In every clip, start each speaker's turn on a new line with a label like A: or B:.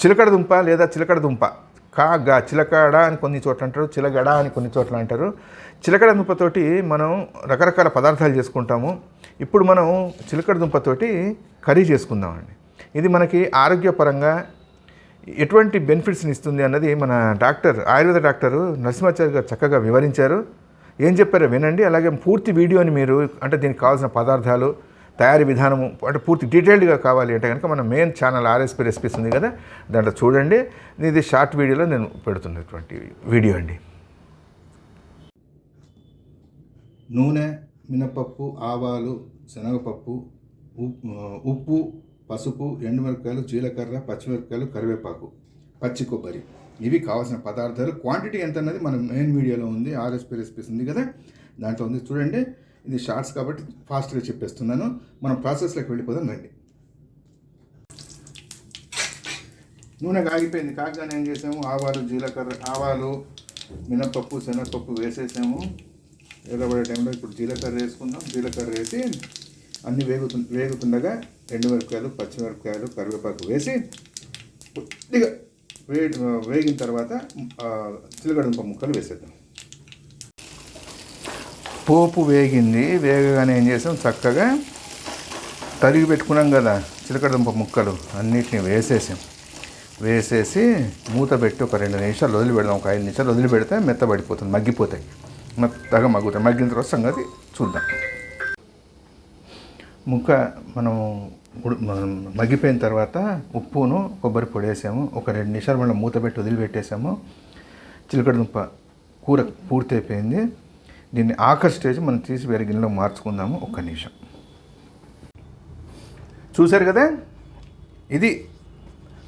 A: చిలకడ దుంప లేదా చిలకడ దుంప కాగా చిలకడ అని కొన్ని చోట్ల అంటారు, చిలగడ అని కొన్ని చోట్ల అంటారు. చిలకడ దుంపతోటి మనం రకరకాల పదార్థాలు చేసుకుంటాము. ఇప్పుడు మనం చిలకడ దుంపతోటి కర్రీ చేసుకుందామండి. ఇది మనకి ఆరోగ్యపరంగా ఎటువంటి బెనిఫిట్స్ని ఇస్తుంది అన్నది మన ఆయుర్వేద డాక్టరు నరసింహాచారి గారు చక్కగా వివరించారు. ఏం చెప్పారో వినండి. అలాగే పూర్తి వీడియోని మీరు అంటే దీనికి కావాల్సిన పదార్థాలు, తయారీ విధానము అంటే పూర్తి డీటెయిల్డ్గా కావాలి అంటే కనుక మన మెయిన్ ఛానల్ ఆర్ఎస్పీ రెసిపీస్ ఉంది కదా, దాంట్లో చూడండి. ఇది షార్ట్ వీడియోలో నేను పెడుతున్నటువంటి వీడియో అండి.
B: నూనె, మినపప్పు, ఆవాలు, శనగపప్పు, ఉప్పు, పసుపు, ఎండుమిరపకాయలు, జీలకర్ర, పచ్చిమిరపకాయలు, కరివేపాకు, పచ్చి కొబ్బరి, ఇవి కావాల్సిన పదార్థాలు. క్వాంటిటీ ఎంత అన్నది మన మెయిన్ వీడియోలో ఉంది, ఆర్ఎస్పీ రెసిపీస్ ఉంది కదా, దాంట్లో ఉంది చూడండి. ఇది షార్ట్స్ కాబట్టి ఫాస్ట్గా చెప్పేస్తున్నాను. మనం ప్రాసెస్లోకి వెళ్ళిపోదాం రండి. నూనె కాగిపోయింది. కాగానే ఏం చేసాము, ఆవాలు, మినపప్పు, శనగపప్పు వేసేసాము. ఎర్రబడే టైంలో ఇప్పుడు జీలకర్ర వేసుకుందాం. జీలకర్ర వేసి అన్నీ వేగుతుండగా ఎండుమిరపకాయలు, పచ్చిమిరపకాయలు, కరివేపాకు వేసి కొద్దిగా వేగిన తర్వాత చిలకడదుంప ముక్కలు వేసేద్దాం. పోపు వేగింది. వేగగానే ఏం చేసాం, చక్కగా తరిగి పెట్టుకున్నాం కదా చిలకడదుంప ముక్కలు అన్నిటిని వేసేసి మూత పెట్టి ఒక 2 నిమిషాలు వదిలిపెడదాం. ఒక 5 నిమిషాలు వదిలిపెడితే మెత్తబడిపోతుంది, మగ్గిపోతాయి. మెత్తగా మగ్గుతాయి. మగ్గిన తర్వాత సంగతి చూద్దాం. ముక్క మనం మగ్గిపోయిన తర్వాత ఉప్పును కొబ్బరి పొడి వేసాము. ఒక 2 నిమిషాలు మనం మూత పెట్టి వదిలిపెట్టేసాము. చిలకడదుంప కూర పూర్తి అయిపోయింది. దీన్ని ఆఖరి స్టేజ్ మనం తీసి వేరే గిన్నెలో మార్చుకుందాము. 1 నిమిషం. చూశారు కదా, ఇది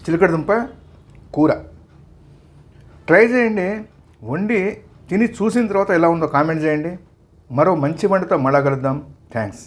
B: చిలకడదుంప కూర. ట్రై చేయండి. వండి తిని చూసిన తర్వాత ఎలా ఉందో కామెంట్ చేయండి. మరో మంచి వంటతో మళ్ళా కలుద్దాం. థ్యాంక్స్.